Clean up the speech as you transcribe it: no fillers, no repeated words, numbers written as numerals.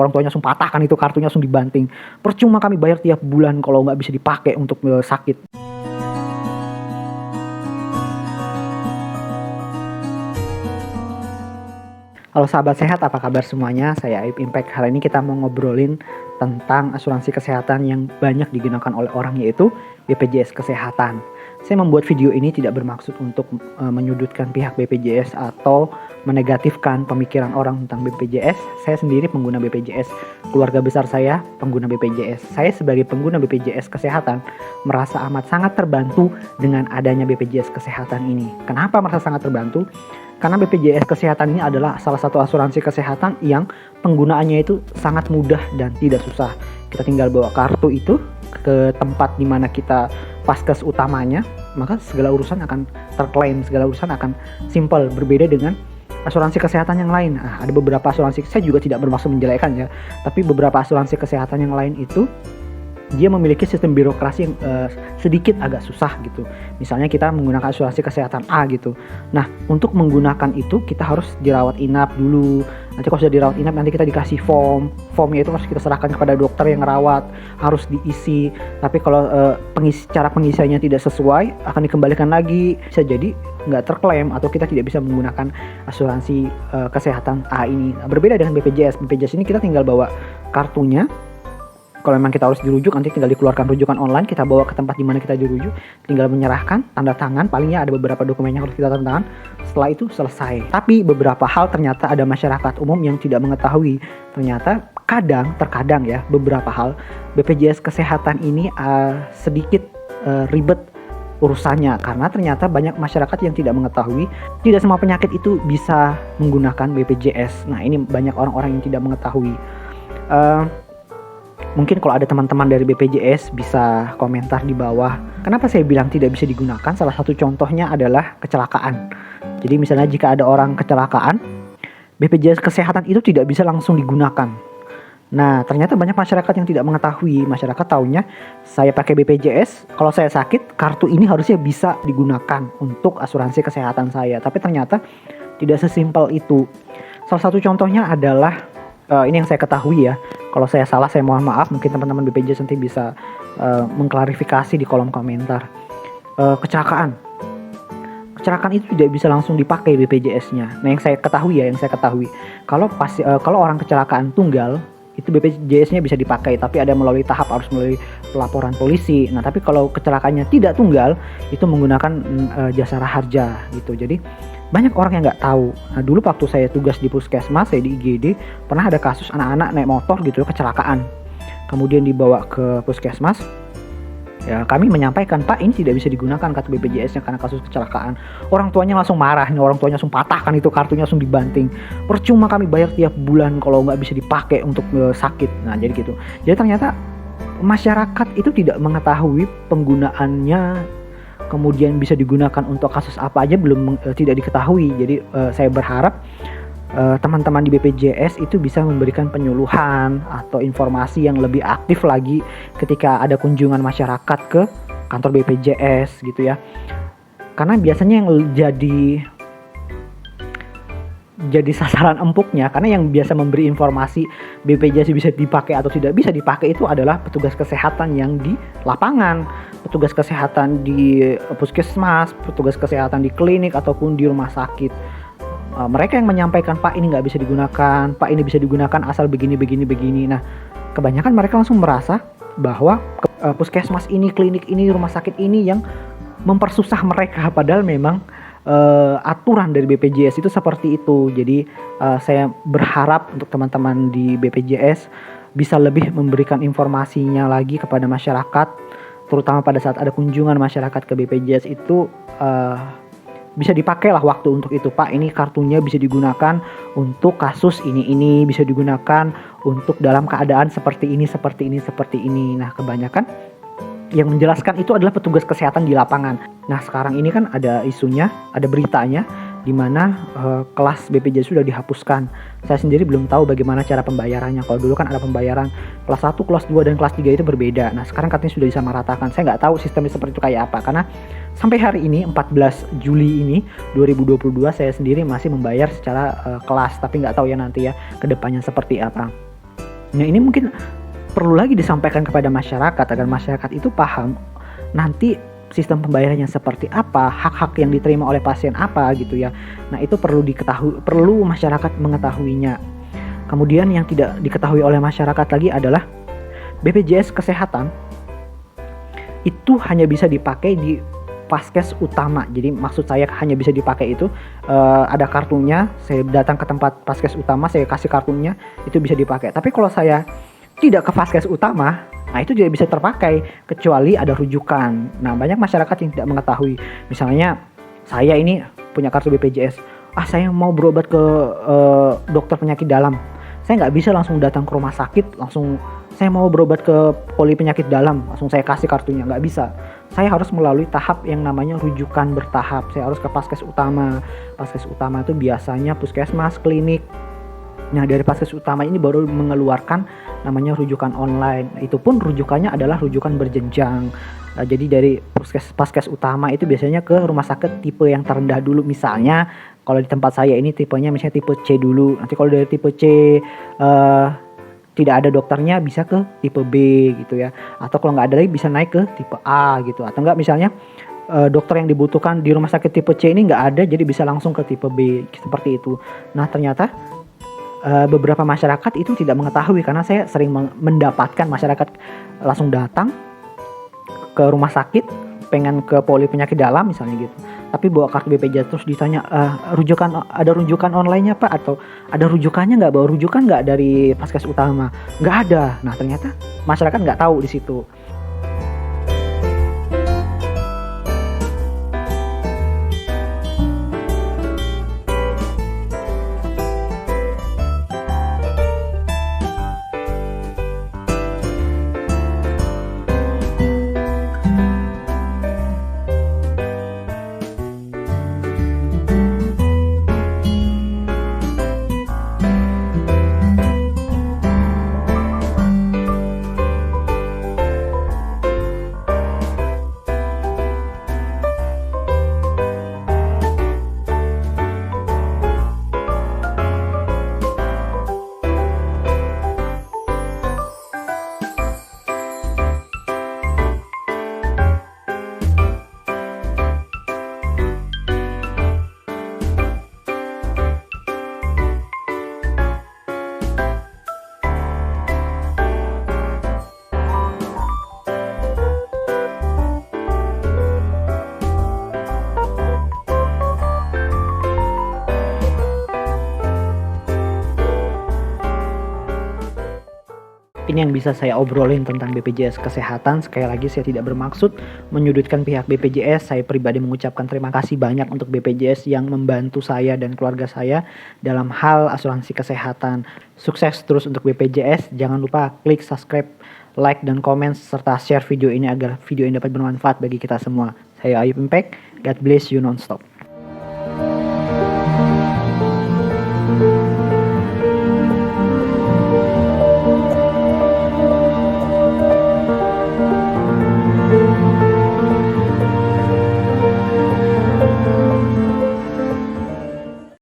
Orang tuanya langsung patahkan itu kartunya, langsung dibanting. Percuma kami bayar tiap bulan kalau nggak bisa dipakai untuk sakit. Halo sahabat sehat, apa kabar semuanya? Saya Aib Impact. Hari ini kita mau ngobrolin tentang asuransi kesehatan yang banyak digunakan oleh orang, yaitu BPJS Kesehatan. Saya membuat video ini tidak bermaksud untuk menyudutkan pihak BPJS atau menegatifkan pemikiran orang tentang BPJS. Saya sendiri pengguna BPJS, keluarga besar saya pengguna BPJS. Saya sebagai pengguna BPJS Kesehatan merasa amat sangat terbantu dengan adanya BPJS Kesehatan ini. Kenapa merasa sangat terbantu? Karena BPJS Kesehatan ini adalah salah satu asuransi kesehatan yang penggunaannya itu sangat mudah dan tidak susah. Kita tinggal bawa kartu itu ke tempat di mana kita vaskes utamanya, maka segala urusan akan terklaim, segala urusan akan simple, berbeda dengan asuransi kesehatan yang lain. Nah, ada beberapa asuransi, saya juga tidak bermaksud menjelekan ya, tapi beberapa asuransi kesehatan yang lain itu dia memiliki sistem birokrasi yang sedikit agak susah gitu. Misalnya kita menggunakan asuransi kesehatan A gitu. Nah, untuk menggunakan itu kita harus dirawat inap dulu. Nanti kalau sudah dirawat inap, nanti kita dikasih form. Formnya itu harus kita serahkan kepada dokter yang ngerawat, harus diisi. Tapi kalau cara pengisiannya tidak sesuai, akan dikembalikan lagi. Bisa jadi nggak terklaim atau kita tidak bisa menggunakan asuransi kesehatan A ini. Berbeda dengan BPJS. BPJS ini kita tinggal bawa kartunya. Kalau memang kita harus dirujuk, nanti tinggal dikeluarkan rujukan online, kita bawa ke tempat di mana kita dirujuk, tinggal menyerahkan, tanda tangan, palingnya ada beberapa dokumen yang harus kita tanda tangan, setelah itu selesai. Tapi beberapa hal ternyata ada masyarakat umum yang tidak mengetahui. Ternyata terkadang ya, beberapa hal BPJS Kesehatan ini sedikit ribet urusannya, karena ternyata banyak masyarakat yang tidak mengetahui tidak semua penyakit itu bisa menggunakan BPJS. Nah, ini banyak orang-orang yang tidak mengetahui. Mungkin kalau ada teman-teman dari BPJS bisa komentar di bawah. Kenapa saya bilang tidak bisa digunakan? Salah satu contohnya adalah kecelakaan. Jadi misalnya jika ada orang kecelakaan, BPJS Kesehatan itu tidak bisa langsung digunakan. Nah, ternyata banyak masyarakat yang tidak mengetahui. Masyarakat taunya saya pakai BPJS, kalau saya sakit, kartu ini harusnya bisa digunakan untuk asuransi kesehatan saya. Tapi ternyata tidak sesimpel itu. Salah satu contohnya adalah ini yang saya ketahui ya. Kalau saya salah, saya mohon maaf. Mungkin teman-teman BPJS nanti bisa mengklarifikasi di kolom komentar. Kecelakaan itu tidak bisa langsung dipakai BPJS-nya. Nah, yang saya ketahui, kalau orang kecelakaan tunggal itu BPJS-nya bisa dipakai, tapi ada melalui tahap, harus melalui pelaporan polisi. Nah, tapi kalau kecelakaannya tidak tunggal, itu menggunakan jasa raharja gitu. Jadi banyak orang yang nggak tahu. Nah, dulu waktu saya tugas di puskesmas, saya di IGD, pernah ada kasus anak-anak naik motor gitu kecelakaan. Kemudian dibawa ke puskesmas. Ya, kami menyampaikan, Pak, ini tidak bisa digunakan kartu BPJS-nya karena kasus kecelakaan. Orang tuanya langsung marah, orang tuanya langsung patahkan itu kartunya, langsung dibanting. Percuma kami bayar tiap bulan kalau nggak bisa dipakai untuk sakit. Nah, jadi gitu. Jadi ternyata masyarakat itu tidak mengetahui penggunaannya, kemudian bisa digunakan untuk kasus apa aja tidak diketahui. Jadi saya berharap teman-teman di BPJS itu bisa memberikan penyuluhan atau informasi yang lebih aktif lagi ketika ada kunjungan masyarakat ke kantor BPJS gitu ya. Karena biasanya yang jadi sasaran empuknya, karena yang biasa memberi informasi BPJS bisa dipakai atau tidak bisa dipakai itu adalah petugas kesehatan yang di lapangan, petugas kesehatan di puskesmas, petugas kesehatan di klinik ataupun di rumah sakit. Mereka yang menyampaikan, Pak, ini nggak bisa digunakan, Pak, ini bisa digunakan asal begini. Nah, kebanyakan mereka langsung merasa bahwa puskesmas ini, klinik ini, rumah sakit ini yang mempersusah mereka, padahal memang aturan dari BPJS itu seperti itu. Jadi saya berharap untuk teman-teman di BPJS bisa lebih memberikan informasinya lagi kepada masyarakat, terutama pada saat ada kunjungan masyarakat ke BPJS itu bisa dipakailah waktu untuk itu. Pak, ini kartunya bisa digunakan untuk kasus ini bisa digunakan untuk dalam keadaan seperti ini. Nah, kebanyakan yang menjelaskan itu adalah petugas kesehatan di lapangan. Nah, sekarang ini kan ada isunya, ada beritanya di mana kelas BPJS sudah dihapuskan. Saya sendiri belum tahu bagaimana cara pembayarannya. Kalau dulu kan ada pembayaran kelas 1, kelas 2, dan kelas 3 itu berbeda. Nah, sekarang katanya sudah disamaratakan. Saya nggak tahu sistemnya seperti itu kayak apa. Karena sampai hari ini, 14 Juli ini 2022, saya sendiri masih membayar secara kelas. Tapi nggak tahu ya nanti ya kedepannya seperti apa. Nah, ini mungkin perlu lagi disampaikan kepada masyarakat agar masyarakat itu paham nanti sistem pembayarannya seperti apa, hak-hak yang diterima oleh pasien apa gitu ya. Nah, itu perlu diketahui, perlu masyarakat mengetahuinya. Kemudian yang tidak diketahui oleh masyarakat lagi adalah BPJS Kesehatan itu hanya bisa dipakai di Vaskes utama. Jadi maksud saya hanya bisa dipakai itu ada kartunya, saya datang ke tempat Vaskes utama, saya kasih kartunya, itu bisa dipakai. Tapi kalau saya tidak ke Vaskes utama, nah itu tidak bisa terpakai kecuali ada rujukan. Nah, banyak masyarakat yang tidak mengetahui. Misalnya saya ini punya kartu BPJS, saya mau berobat ke dokter penyakit dalam, saya nggak bisa langsung datang ke rumah sakit, langsung saya mau berobat ke poli penyakit dalam, langsung saya kasih kartunya, nggak bisa. Saya harus melalui tahap yang namanya rujukan bertahap. Saya harus ke Vaskes utama. Vaskes utama itu biasanya puskesmas, klinik. Nah, dari Vaskes utama ini baru mengeluarkan namanya rujukan online. Itu pun rujukannya adalah rujukan berjenjang. Jadi dari Vaskes utama itu biasanya ke rumah sakit tipe yang terendah dulu. Misalnya kalau di tempat saya ini tipenya misalnya tipe C dulu. Nanti kalau dari tipe C tidak ada dokternya, bisa ke tipe B gitu ya. Atau kalau nggak ada lagi bisa naik ke tipe A gitu. Atau nggak misalnya dokter yang dibutuhkan di rumah sakit tipe C ini nggak ada, jadi bisa langsung ke tipe B, seperti itu. Nah, ternyata beberapa masyarakat itu tidak mengetahui, karena saya sering mendapatkan masyarakat langsung datang ke rumah sakit pengen ke poli penyakit dalam misalnya gitu, tapi bawa kartu BPJS, terus ditanya ada rujukan online-nya Pak, atau ada rujukannya nggak, bawa rujukan nggak dari Vaskes utama, nggak ada. Nah, ternyata masyarakat nggak tahu di situ. Ini yang bisa saya obrolin tentang BPJS Kesehatan. Sekali lagi, saya tidak bermaksud menyudutkan pihak BPJS. Saya pribadi mengucapkan terima kasih banyak untuk BPJS yang membantu saya dan keluarga saya dalam hal asuransi kesehatan. Sukses terus untuk BPJS. Jangan lupa klik subscribe, like, dan komen, serta share video ini agar video ini dapat bermanfaat bagi kita semua. Saya Ayub Impact. God bless you nonstop.